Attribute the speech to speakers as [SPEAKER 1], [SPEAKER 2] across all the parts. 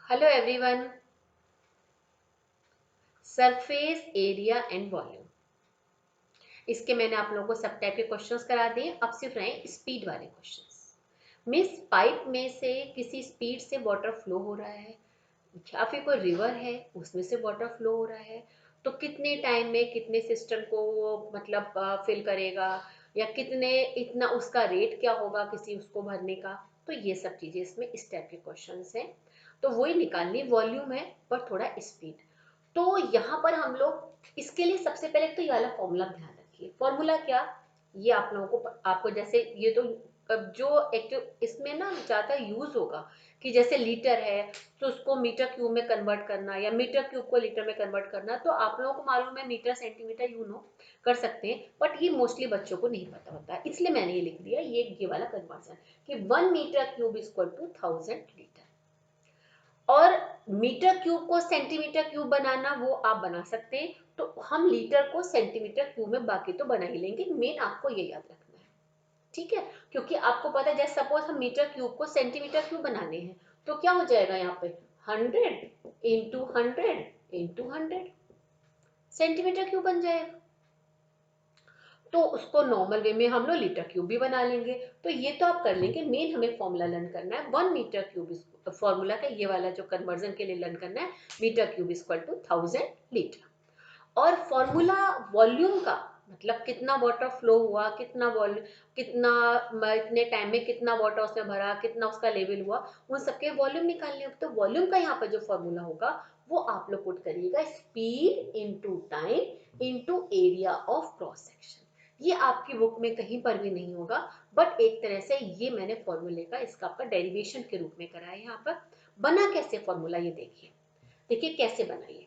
[SPEAKER 1] Hello everyone. Surface area and volume, इसके मैंने आप लोगों को सब टाइप के क्वेश्चंस करा दिए। अब सिर्फ रहे स्पीड वाले क्वेश्चंस। मिस पाइप में से किसी स्पीड से वाटर फ्लो हो रहा है या फिर कोई रिवर है उसमें से वाटर फ्लो हो रहा है, तो कितने टाइम में कितने सिस्टम को वो मतलब फिल करेगा, या कितने इतना उसका रेट क्या होगा किसी उसको भरने का। तो ये सब चीजें इसमें इस टाइप के क्वेश्चंस हैं। तो वही निकालनी, वॉल्यूम है पर थोड़ा स्पीड। तो यहाँ पर हम लोग इसके लिए सबसे पहले तो ये वाला फॉर्मूला ध्यान रखिए। फॉर्मूला क्या, ये आप लोगों को आपको जैसे ये तो अब जो एक्टिव इसमें ना ज़्यादा यूज होगा कि जैसे लीटर है तो उसको मीटर क्यूब में कन्वर्ट करना या मीटर क्यूब को लीटर में कन्वर्ट करना, तो आप लोगों को मालूम है मीटर सेंटीमीटर यू नो कर सकते हैं, बट ये मोस्टली बच्चों को नहीं पता होता है, इसलिए मैंने ये लिख दिया ये वाला कन्वर्जन कि 1 metre cube equal to 1000 litre. और मीटर क्यूब को सेंटीमीटर क्यूब बनाना वो आप बना सकते हैं, तो हम लीटर को सेंटीमीटर क्यूब में बाकी तो बना ही लेंगे। मेन आपको ये याद रखना है, ठीक है, क्योंकि आपको पता है जैसे सपोज हम मीटर क्यूब को सेंटीमीटर क्यूब बनाने हैं तो क्या हो जाएगा यहाँ पे 100 × 100 × 100 सेंटीमीटर क्यूब बन जाएगा। तो उसको नॉर्मल वे में हम लोग लीटर क्यूब भी बना लेंगे। तो ये तो आप कर लेंगे, मेन हमें फॉर्मूला लर्न करना है 1 मीटर क्यूब। फॉर्मूला का ये वाला जो कन्वर्जन के लिए लर्न करना है, metre cube equal to 1000 litre. और फॉर्मूला वॉल्यूम का मतलब कितना वाटर फ्लो हुआ, कितना वॉल्यूम, कितना इतने टाइम में कितना वाटर उसमें भरा, कितना उसका लेवल हुआ, उन सबके वॉल्यूम निकालने होंगे। तो वॉल्यूम का यहाँ पर जो फॉर्मूला होगा वो आप लोग पुट करिएगा speed into time into area of cross section. ये आपकी बुक में कहीं पर भी नहीं होगा, बट एक तरह से ये मैंने फॉर्मूले का इसका आपका डेरिवेशन के रूप में करा है। यहाँ पर बना कैसे फॉर्मूला ये देखिए, देखिए कैसे बनाइए।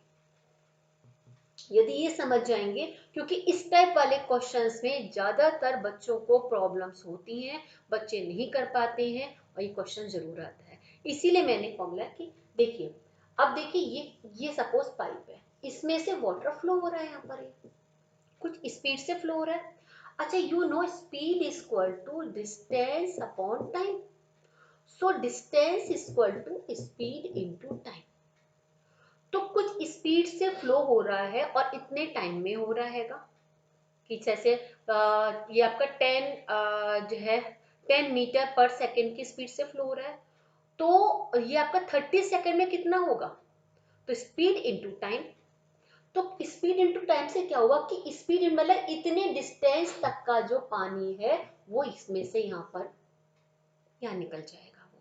[SPEAKER 1] यदि ये समझ जाएंगे, क्योंकि इस टाइप वाले क्वेश्चंस में ज्यादातर बच्चों को प्रॉब्लम्स होती हैं, बच्चे नहीं कर पाते हैं और ये क्वेश्चन जरूर आता है, इसीलिए मैंने फॉर्मूला की। देखिए अब देखिए ये सपोज पाइप है, इसमें से वाटर फ्लो हो रहा है, यहाँ पर कुछ स्पीड से फ्लो हो रहा है। अच्छा you know speed is equal to distance upon time, so distance is equal to speed into time. तो कुछ स्पीड से फ्लो हो रहा है और इतने टाइम में हो रहा हैगा कि जैसे ये आपका 10 जो है 10 मीटर पर सेकेंड की स्पीड से फ्लो हो रहा है, तो ये आपका 30 सेकेंड में कितना होगा, तो स्पीड इनटू टाइम। तो स्पीड इनटू टाइम से क्या हुआ कि स्पीड मतलब इतने डिस्टेंस तक का जो पानी है वो इसमें से यहाँ निकल जाएगा। वो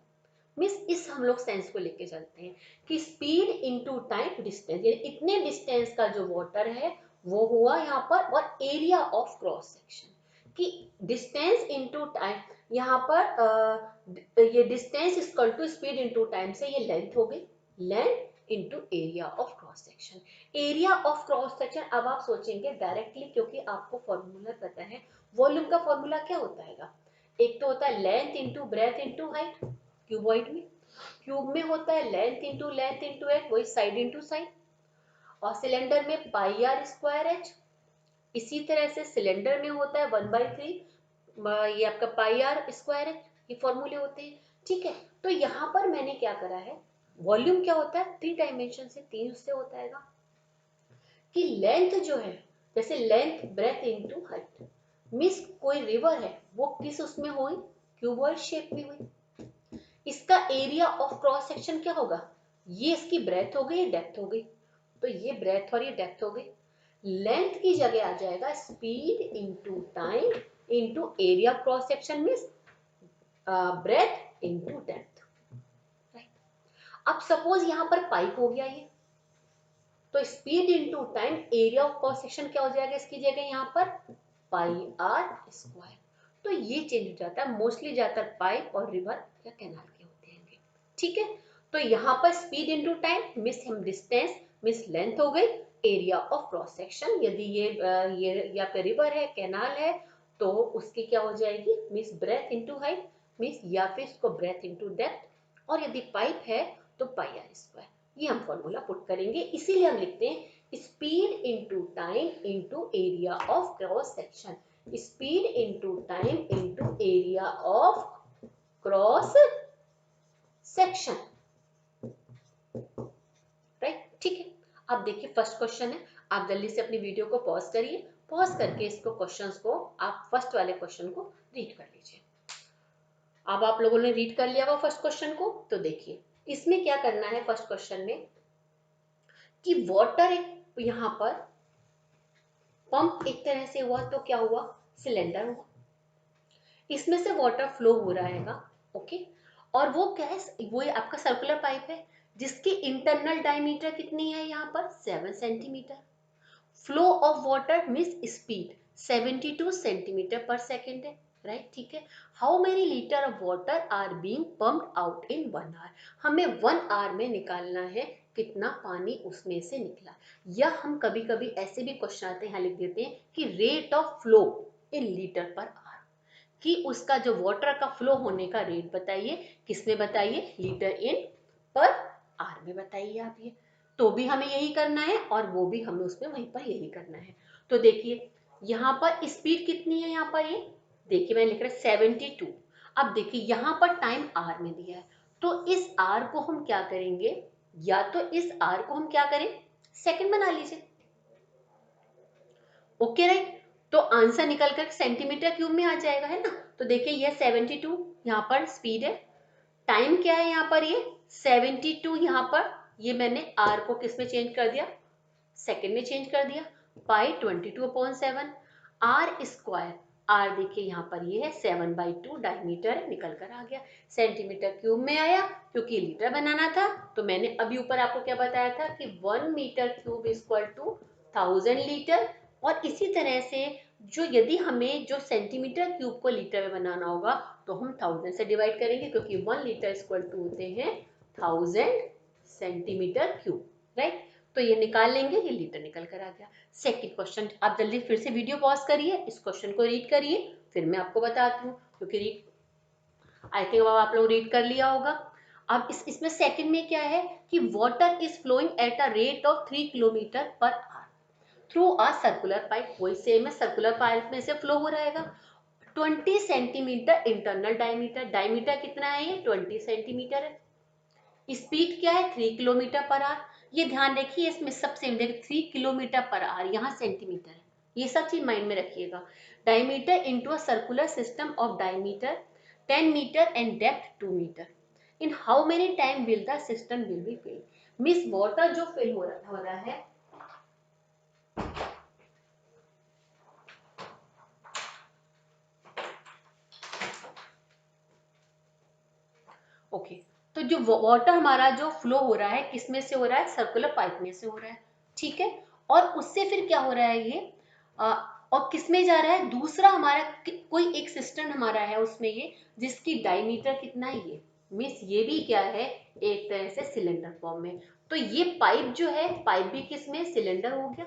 [SPEAKER 1] मिस इस हम लोग सेंस को लेके चलते हैं कि स्पीड इनटू टाइम डिस्टेंस, यानी इतने डिस्टेंस का जो वाटर है वो हुआ यहाँ पर, और एरिया ऑफ क्रॉस सेक्शन कि डिस्टेंस इनटू टाइम, यहाँ पर ये distance equal to speed into time से ये लेंथ हो गई, length into area of cross section. Area of cross section अब आप सोचेंगे डायरेक्टली, क्योंकि आपको फॉर्मूला पता है वॉल्यूम का फॉर्मूला क्या होता है, एक तो होता है length into breath into height, cuboid में क्यूब में होता है लेंथ इंटू हाइट, वही साइड इंटू साइड, और सिलेंडर में पाई आर स्क्वायर एच। इसी तरह से सिलेंडर में होता है 1/3 ये आपका पाई आर स्क्वायर एच, ये फॉर्मूले होते हैं, ठीक है। तो यहाँ पर मैंने क्या करा है, वॉल्यूम क्या होता है 3 डायमेंशन से, 3 उससे होता है कि लेंथ जो है, जैसे length breadth into height, miss कोई रिवर है वो किस उसमें हुई, क्यूबॉइड शेप में हुई, इसका एरिया ऑफ क्रॉस सेक्शन क्या होगा, ये इसकी ब्रेथ हो गई, डेप्थ हो गई, तो ये ब्रेथ और ये डेप्थ हो गई। लेंथ की जगह आ जाएगा speed into time into area cross section में ब्रेथ इनटू डेप्थ। अब सपोज यहाँ पर पाइप हो गया ये, तो speed into time area of cross section क्या हो जाएगा इसकी जगह यहाँ पर पाई आर स्क्वायर। तो ये चेंज हो जाता है, मोस्टली ज्यादातर पाइप और रिवर या कैनाल के होते हैं, ठीक है। तो यहाँ पर स्पीड इनटू टाइम मिस हम डिस्टेंस मिस लेंथ हो गई, एरिया ऑफ क्रॉस सेक्शन यदि ये या फिर रिवर है कैनाल है तो उसकी क्या हो जाएगी miss breadth into height, miss या फिर इसको ब्रेथ इनटू डेप्थ, और यदि पाइप है तो पाई आर स्क्वायर। ये हम फॉर्मूला पुट करेंगे, इसीलिए हम लिखते हैं speed into time into area of cross section, speed into time into area of cross section. Right, ठीक है। अब देखिए फर्स्ट क्वेश्चन है, आप जल्दी से अपनी वीडियो को पॉज करिए, पॉज करके इसको क्वेश्चंस को आप फर्स्ट वाले क्वेश्चन को रीड कर लीजिए। अब आप लोगों ने रीड कर लिया वो फर्स्ट क्वेश्चन को, तो देखिए इसमें क्या करना है फर्स्ट क्वेश्चन में कि वाटर एक यहाँ पर पंप एक तरह से हुआ, तो क्या हुआ, सिलेंडर हुआ, इसमें से वाटर फ्लो हो रहा है, ओके। और वो क्या है, वो आपका सर्कुलर पाइप है जिसकी इंटरनल डायमीटर कितनी है यहाँ पर 7 centimetre. Flow of water means speed 72 centimetre per second है, राइट, ठीक है। How many litre of water are being pumped out in 1 hour, हमें 1 आवर में निकालना है कितना पानी उसमें से निकला। या हम कभी कभी ऐसे भी क्वेश्चन आते हैं, यहाँ लिख देते हैं कि rate of flow in litre per hour, कि उसका जो वाटर का फ्लो होने का रेट बताइए, किसमें बताइए, लीटर इन पर आर में बताइए आप ये। तो भी हमें यही करना है और वो भी हमें उसमें वहीं पर यही करना है। तो देखिए यहाँ पर स्पीड कितनी है, यहाँ पर ये देखिए मैंने लिख रहा है 72। अब देखिए यहाँ पर टाइम आर में दिया है, तो इस आर को हम क्या करेंगे, या तो इस आर को हम क्या करें, सेकंड बना लीजिए, ओके राइट। तो आंसर निकल कर सेंटीमीटर क्यूब में आ जाएगा, है ना। तो देखिए ये 72 यहाँ पर स्पीड है, टाइम क्या है यहाँ पर ये 72, यहाँ पर ये मैंने आर को किस में चेंज कर दिया, सेकेंड में चेंज कर दिया, पाई 22/7 आर स्क्वायर। आर देखिए यहाँ पर ये है 7/2 डायमीटर निकल कर आ गया, सेंटीमीटर क्यूब में आया क्योंकि लीटर बनाना था। तो मैंने अभी ऊपर आपको क्या बताया था कि 1 metre cube equal to 1000 litre. और इसी तरह से जो यदि हमें जो सेंटीमीटर क्यूब को लीटर में बनाना होगा तो हम 1000 से डिवाइड करेंगे, क्योंकि 1 लीटर इक्वल टू होते हैं 1000 सेंटीमीटर क्यूब, राइट। तो ये निकाल लेंगे, ये लीटर निकल कर आ गया। सेकंड क्वेश्चन, आप जल्दी फिर से वीडियो पॉज करिए, इस क्वेश्चन को रीड करिए, फिर मैं आपको बताती हूँ, क्योंकि आई थिंक अब आप लोग रीड कर लिया होगा। अब इसमें सेकंड में क्या है कि water is flowing at a rate of 3 kilometre per hour through a circular pipe, वही सेम है, सर्कुलर पाइप में से फ्लो हो रहेगा। 20 सेंटीमीटर इंटरनल डायमीटर, डायमीटर कितना है ये 20 सेंटीमीटर है। स्पीड क्या है 3 किलोमीटर पर आवर, ये ध्यान रखिए, इसमें सबसे देखिए 3 किलोमीटर पर आवर, यहाँ सेंटीमीटर है, ये सब चीज माइंड में रखिएगा। Diameter into a circular system of diameter 10 metre and depth 2 metre, in how many time will the system will be fill, means water जो फिल हो रहा है, ओके। तो जो वाटर हमारा जो फ्लो हो रहा है किस में से हो रहा है, सर्कुलर पाइप में से हो रहा है, ठीक है। और उससे फिर क्या हो रहा है ये और किस में जा रहा है, दूसरा हमारा कोई एक सिस्टम हमारा है उसमें ये, जिसकी डायमीटर कितना है ये, मीन्स ये भी क्या है एक तरह से सिलेंडर फॉर्म में। तो ये पाइप जो है, पाइप भी किस में, सिलेंडर हो गया,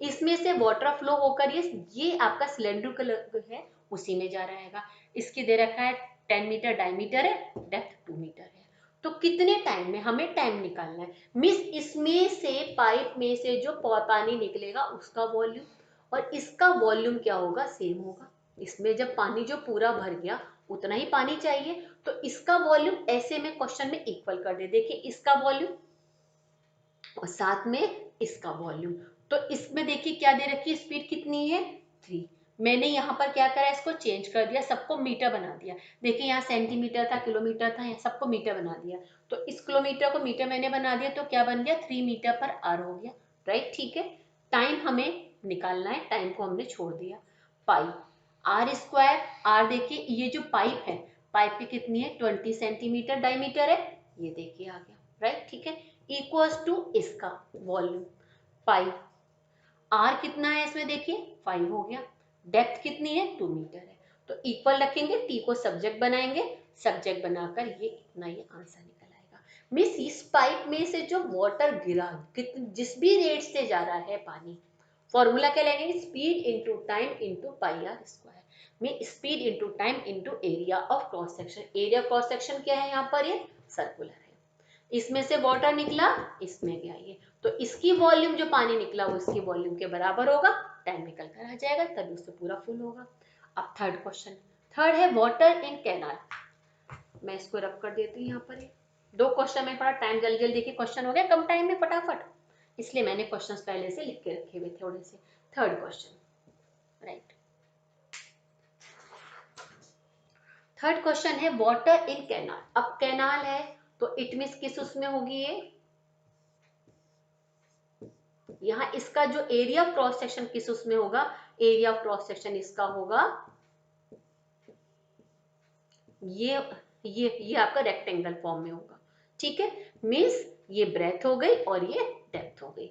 [SPEAKER 1] इसमें से वाटर फ्लो होकर ये आपका सिलेंडर कलर है उसी में जा रहेगा। इसकी दे रखा है 10 मीटर डायमीटर है, डेप्थ 2 मीटर है। तो कितने टाइम में हमें टाइम निकालना है, मिस इसमें से पाइप में से जो पानी निकलेगा उसका वॉल्यूम और इसका वॉल्यूम क्या होगा, सेम होगा। इसमें जब पानी जो पूरा भर गया उतना ही पानी चाहिए, तो इसका वॉल्यूम ऐसे में क्वेश्चन में इक्वल कर दे, देखिए इसका वॉल्यूम और साथ में इसका वॉल्यूम। तो इसमें देखिए क्या दे रखी है, स्पीड कितनी है 3, मैंने यहाँ पर क्या करा, इसको चेंज कर दिया, सबको मीटर बना दिया। देखिए यहाँ सेंटीमीटर था, किलोमीटर था, यहाँ सबको मीटर बना दिया। तो इस किलोमीटर को मीटर मैंने बना दिया, तो क्या बन गया 3 मीटर पर आवर हो गया, राइट, ठीक है। टाइम हमें निकालना है, टाइम को हमने छोड़ दिया, पाई आर स्क्वायर। आर देखिए ये जो पाइप है, पाइप की कितनी है 20 सेंटीमीटर डायमीटर है, ये देखिए आ गया, राइट, ठीक है, इक्वल्स टू इसका वॉल्यूम पाई। आर कितना है इसमें देखिए 5 हो गया, डेप्थ कितनी है 2 मीटर है। तो इक्वल रखेंगे, टी को सब्जेक्ट बनाएंगे, सब्जेक्ट बनाकर ये इतना ये आंसर निकल आएगा। मिस इस पाइप में से जो वाटर गिरा, जिस भी रेट से जा रहा है पानी, फॉर्मूला क्या लेंगे, speed into time into pi r square, में speed into time into area of cross section. Area cross section क्या है यहाँ पर, ये सर्कुलर है, इसमें से वाटर निकला, इसमें गया ये, तो इसकी वॉल्यूम जो पानी निकला वो इसकी वॉल्यूम के बराबर होगा, टाइम निकल कर आ जाएगा, तभी उससे पूरा फुल होगा। अब थर्ड क्वेश्चन, थर्ड है वाटर इन कैनाल, मैं इसको रख कर देती हूँ यहाँ पर, 2 क्वेश्चन में थोड़ा टाइम जल्दी जल्दी के क्वेश्चन हो गया कम टाइम में फटाफट, इसलिए मैंने क्वेश्चंस पहले से लिख के रखे हुए थोड़े से। Third question, right. Third question है वाटर इन कैनाल। अब कैनाल है तो इट मींस किस उसमें होगी ये, यहाँ इसका जो एरिया ऑफ क्रॉस सेक्शन किस उसमें होगा, एरिया ऑफ क्रॉस सेक्शन इसका होगा ये आपका रेक्टेंगल फॉर्म में होगा, ठीक है। मींस ये ब्रेथ हो गई और ये डेप्थ हो गई।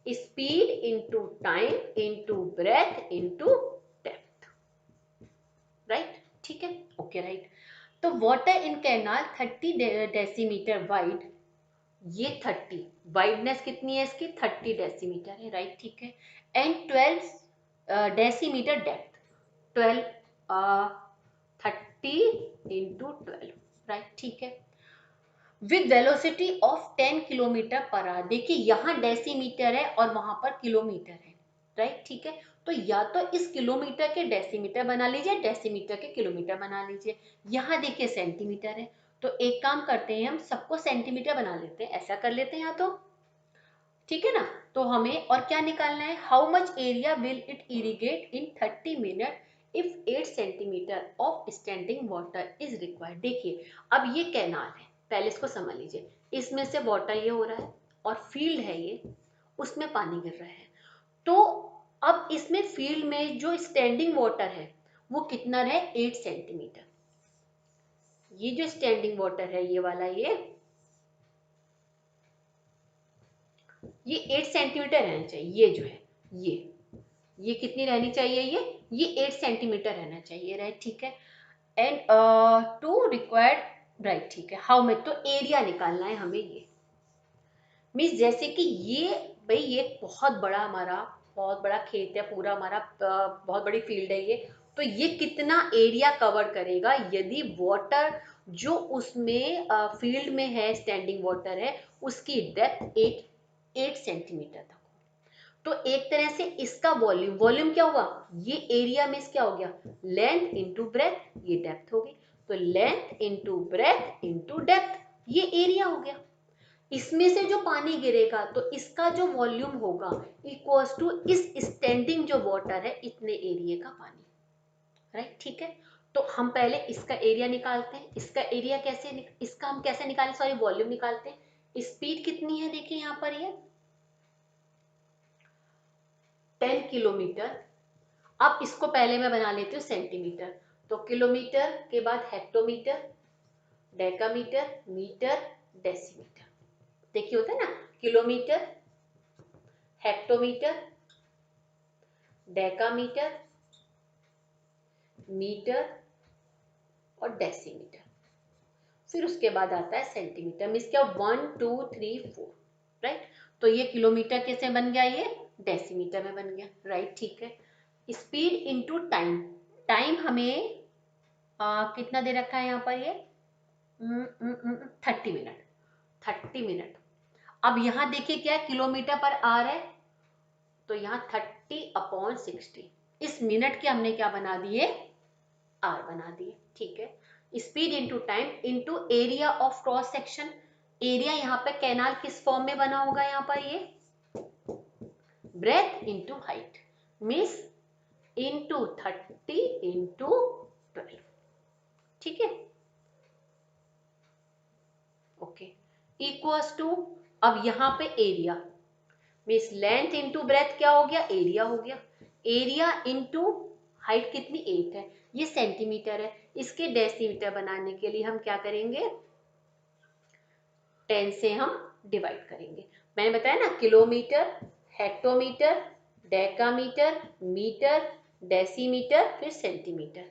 [SPEAKER 1] Speed into time into breadth into depth, right, ठीक है, ओके, राइट। तो water in canal 30 decimetre wide, ये 30 वाइडनेस कितनी है इसकी, 30 डेसीमीटर है, राइट, ठीक है। And 12 decimetre depth, 12 30 into 12, right, ठीक है। With velocity of 10 kilometre per our. देखिए यहाँ डेसीमीटर है और वहां पर किलोमीटर है, राइट, ठीक है। तो या तो इस किलोमीटर के डेसीमीटर बना लीजिए, डेसीमीटर के किलोमीटर बना लीजिए। यहाँ देखिए सेंटीमीटर है, तो एक काम करते हैं हम सबको सेंटीमीटर बना लेते हैं, ऐसा कर लेते हैं यहाँ तो, ठीक है ना। तो हमें और क्या निकालना है, how much area will it irrigate in 30 minute if 8 centimetre of standing water is required. देखिए अब ये कैनाल है, पहले इसको समझ लीजिए, इसमें से वाटर ये हो रहा है और फील्ड है ये, उसमें पानी गिर रहा है। तो अब इसमें फील्ड में जो स्टैंडिंग वाटर है वो कितना है, 8 सेंटीमीटर। ये जो स्टैंडिंग वाटर है ये वाला, ये 8 सेंटीमीटर रहना चाहिए। ये जो है ये कितनी रहनी चाहिए, ये 8 सेंटीमीटर रहना चाहिए, राइट, ठीक है। एंड टू रिक्वायर्ड, राइट, ठीक है। हाउ मच, तो एरिया निकालना है हमें, ये मीन्स जैसे कि ये भाई ये बहुत बड़ा हमारा बहुत बड़ा खेत है, पूरा हमारा बहुत बड़ी फील्ड है ये, तो ये कितना एरिया कवर करेगा यदि वाटर जो उसमें फील्ड में है, स्टैंडिंग वाटर है, उसकी डेप्थ 8 सेंटीमीटर तक। तो एक तरह से इसका वॉल्यूम, वॉल्यूम क्या हुआ, ये एरिया में क्या हो गया, लेंथ इंटू ब्रेथ, ये डेप्थ हो गई। तो length into breath into depth, ये एरिया हो गया। इसमें से जो पानी गिरेगा तो इसका जो वॉल्यूम होगा इक्वल्स टू इस स्टैंडिंग जो वाटर है इतने एरिया का पानी, राइट, ठीक है। तो हम पहले इसका एरिया निकालते हैं। इसका एरिया कैसे, इसका हम कैसे निकालें, सॉरी वॉल्यूम निकालते हैं। स्पीड कितनी है, देखिए यहाँ पर ये 10 किलोमीटर। अब इसको पहले मैं बना लेती हूँ सेंटीमीटर। तो किलोमीटर के बाद हेक्टोमीटर, डेकामीटर, मीटर, डेसीमीटर। देखिए होता है ना, किलोमीटर, हेक्टोमीटर, डेकामीटर, मीटर और डेसीमीटर। फिर उसके बाद आता है सेंटीमीटर। मीन्स क्या, 1 2 3 4, राइट। तो ये किलोमीटर कैसे बन गया, ये डेसीमीटर में बन गया, राइट, ठीक है। स्पीड इंटू टाइम, टाइम हमें कितना दे रखा है यहाँ पर, ये 30 मिनट, 30 मिनट। अब यहाँ देखिए क्या है, किलोमीटर पर आर है, तो यहाँ 30/60, इस मिनट के हमने क्या बना दिए, आर बना दिए, ठीक है। Speed into time into area of cross section. Area यहाँ पे कैनाल किस फॉर्म में बना होगा, यहाँ पर ये breath into height, means into 30 into 12, ठीक है, ओके, इक्वल्स टू, अब यहाँ पे area means length into breath क्या हो गया, एरिया हो गया। एरिया इंटू हाइट कितनी, 8 है, ये सेंटीमीटर है। इसके डेसीमीटर बनाने के लिए हम क्या करेंगे, 10 से हम डिवाइड करेंगे। मैंने बताया ना, kilometre, hectometre, decametre, metre, decimetre, फिर सेंटीमीटर,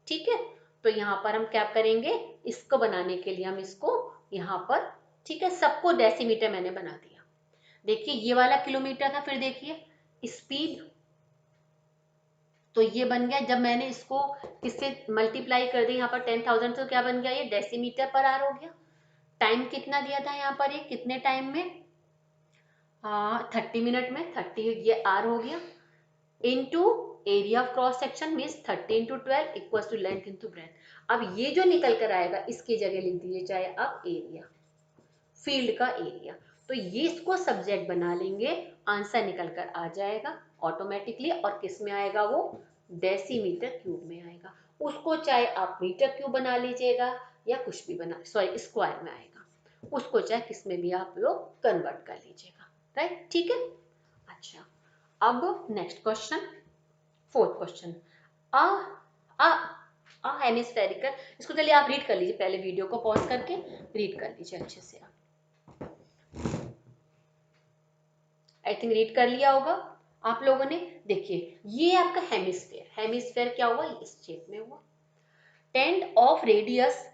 [SPEAKER 1] ठीक है। तो यहाँ पर हम क्या करेंगे, इसको बनाने के लिए हम इसको यहाँ पर, ठीक है, सबको डेसीमीटर मैंने बना दिया। देखिए ये वाला किलोमीटर था, फिर देखिए स्पीड, तो ये बन गया, जब मैंने इसको किससे मल्टीप्लाई कर दी, यहाँ पर 10,000, तो क्या बन गया, ये डेसीमीटर पर आर हो गया। टाइम कितना दिया था यहाँ पर, ये कितने टाइम में, 30 मिनट में, 30 ये आर हो गया, into area of cross section means 30 into 12 equal to length into breadth. अब ये जो निकल कर आएगा इसकी जगह लिख दीजिए चाहे आप एरिया, फील्ड का एरिया। तो ये इसको सब्जेक्ट बना लेंगे, आंसर निकल कर आ जाएगा ऑटोमेटिकली। और किस में आएगा वो, डेसीमीटर क्यूब में आएगा। उसको चाहे आप मीटर क्यूब बना लीजिएगा या कुछ भी बना, सॉरी स्क्वायर में आएगा, उसको चाहे किस में भी आप लोग कन्वर्ट कर लीजिएगा, राइट, ठीक है। अच्छा, अब नेक्स्ट क्वेश्चन, फोर्थ क्वेश्चन। आ आ आ हेमिस्फेरिकल, इसको चलिए आप रीड कर लीजिए, पहले वीडियो को पॉज करके रीड कर लीजिए अच्छे से। आप आई थिंक रीड कर लिया होगा आप लोगों ने। देखिए ये आपका हेमिस्फेयर, हेमिस्फेयर क्या हुआ, इस शेप में हुआ। Tent of radius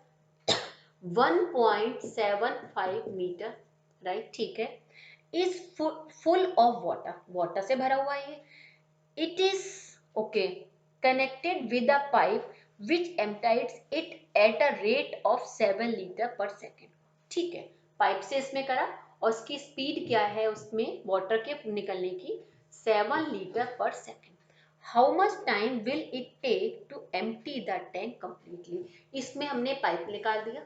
[SPEAKER 1] 1.75 metre, right, ठीक है। Is full of water, water से भरा हुआ है ये। It is okay connected with a pipe which empties it at a rate of 7 litre per second, ठीक है। पाइप से इसमें करा और उसकी स्पीड क्या है उसमें वाटर के निकलने की, 7 litre per second. How much time will it take to empty the tank completely. इसमें हमने पाइप निकाल दिया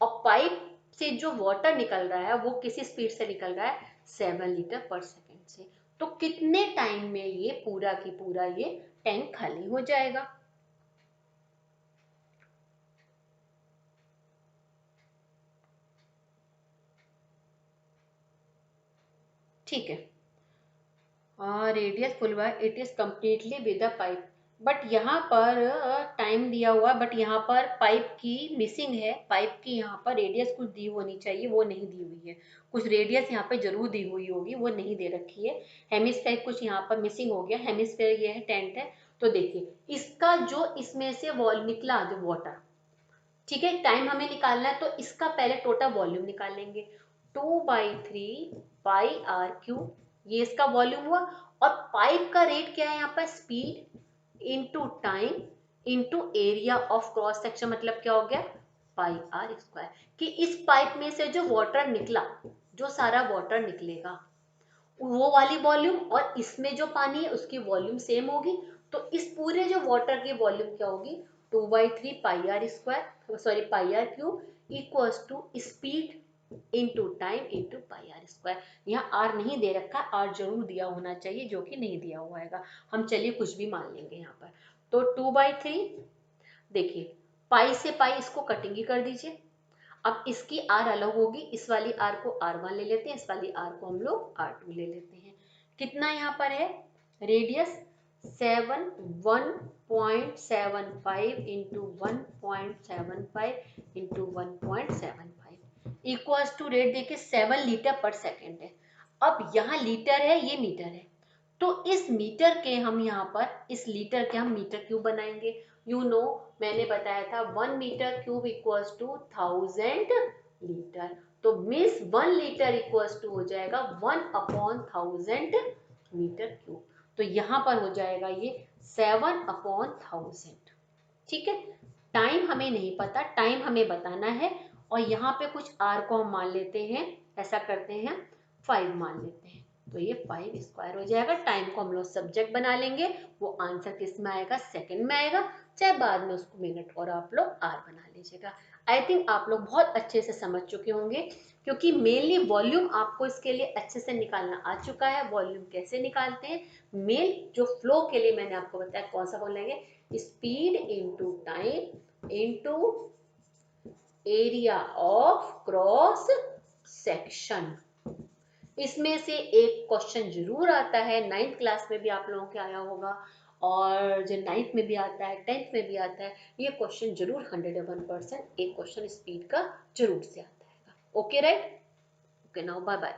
[SPEAKER 1] और पाइप से जो वाटर निकल रहा है वो किसी स्पीड से निकल रहा है, 7 लीटर पर सेकेंड से। तो कितने टाइम में ये पूरा की पूरा ये टैंक खाली हो जाएगा। ठीक है, radius full by it is completely with a pipe, but यहाँ पर टाइम दिया हुआ, बट यहाँ पर पाइप की मिसिंग है। पाइप की यहाँ पर रेडियस कुछ दी होनी चाहिए, वो नहीं दी हुई है। कुछ रेडियस यहाँ पे जरूर दी हुई होगी, वो नहीं दे रखी है। हेमिस्फेयर कुछ यहाँ पर मिसिंग हो गया। हेमिस्फेयर ये है, टेंट है। तो देखिए इसका जो इसमें से वॉल निकला जो वाटर, ठीक है, टाइम हमें निकालना है, तो इसका पहले टोटल वॉल्यूम निकाल लेंगे। 2/3 पाई आर क्यू, ये इसका वॉल्यूम हुआ। और पाइप का रेट क्या है यहाँ पर, speed into time into area of cross section, मतलब क्या हो गया, पाई आर स्क्वायर। कि इस पाइप में से जो वाटर निकला, जो सारा वाटर निकलेगा वो वाली वॉल्यूम, और इसमें जो पानी है उसकी वॉल्यूम सेम होगी। तो इस पूरे जो वाटर की वॉल्यूम क्या होगी, 2/3 pi r square, sorry pi r cube equals to speed into time into pi r square. यहाँ आर नहीं दे रखा, आर जरूर दिया होना चाहिए, जो कि नहीं दिया हुआ है। हम चलिए कुछ भी मान लेंगे यहाँ पर। तो 2/3, देखिए पाई से पाई इसको कटिंग ही कर दीजिए। अब इसकी आर अलग होगी, इस वाली आर को R1 ले लेते हैं, इस वाली आर को हम लोग R2 ले लेते हैं। कितना यहाँ पर है, radius 1.75 into 1.75 into 1.75 equals to, rate देखिए 7 लीटर पर सेकेंड है। अब यहाँ लीटर है, ये मीटर है, तो इस मीटर के हम यहाँ पर, इस लीटर के हम मीटर क्यूब बनाएंगे। यू नो मैंने बताया था 1 metre cube equals to 1000 litre. तो मीन्स 1 लीटर इक्वल्स टू हो जाएगा 1/1000 मीटर क्यूब। तो यहाँ पर हो जाएगा ये 7/1000, ठीक है। टाइम हमें नहीं पता, टाइम हमें बताना है। और यहाँ पे कुछ आर को हम मान लेते हैं, ऐसा करते हैं 5 मान लेते हैं। तो ये 5 स्क्वायर हो जाएगा। टाइम को हम लोग सब्जेक्ट बना लेंगे, वो आंसर किस में आएगा, सेकंड में आएगा, चाहे बाद में उसको मिनट और आप लोग आर बना लीजिएगा। आई थिंक आप लोग बहुत अच्छे से समझ चुके होंगे, क्योंकि मेनली वॉल्यूम आपको इसके लिए अच्छे से निकालना आ चुका है। वॉल्यूम कैसे निकालते हैं, मेन जो फ्लो के लिए मैंने आपको बताया, कौन सा फॉर्मूला लेंगे, speed into time into area of cross section. इसमें से एक क्वेश्चन जरूर आता है, 9th क्लास में भी आप लोगों के आया होगा, और जो 9th में भी आता है, 10th में भी आता है। ये क्वेश्चन जरूर 101% एक क्वेश्चन स्पीड का जरूर से आता है। Okay right, okay now bye bye.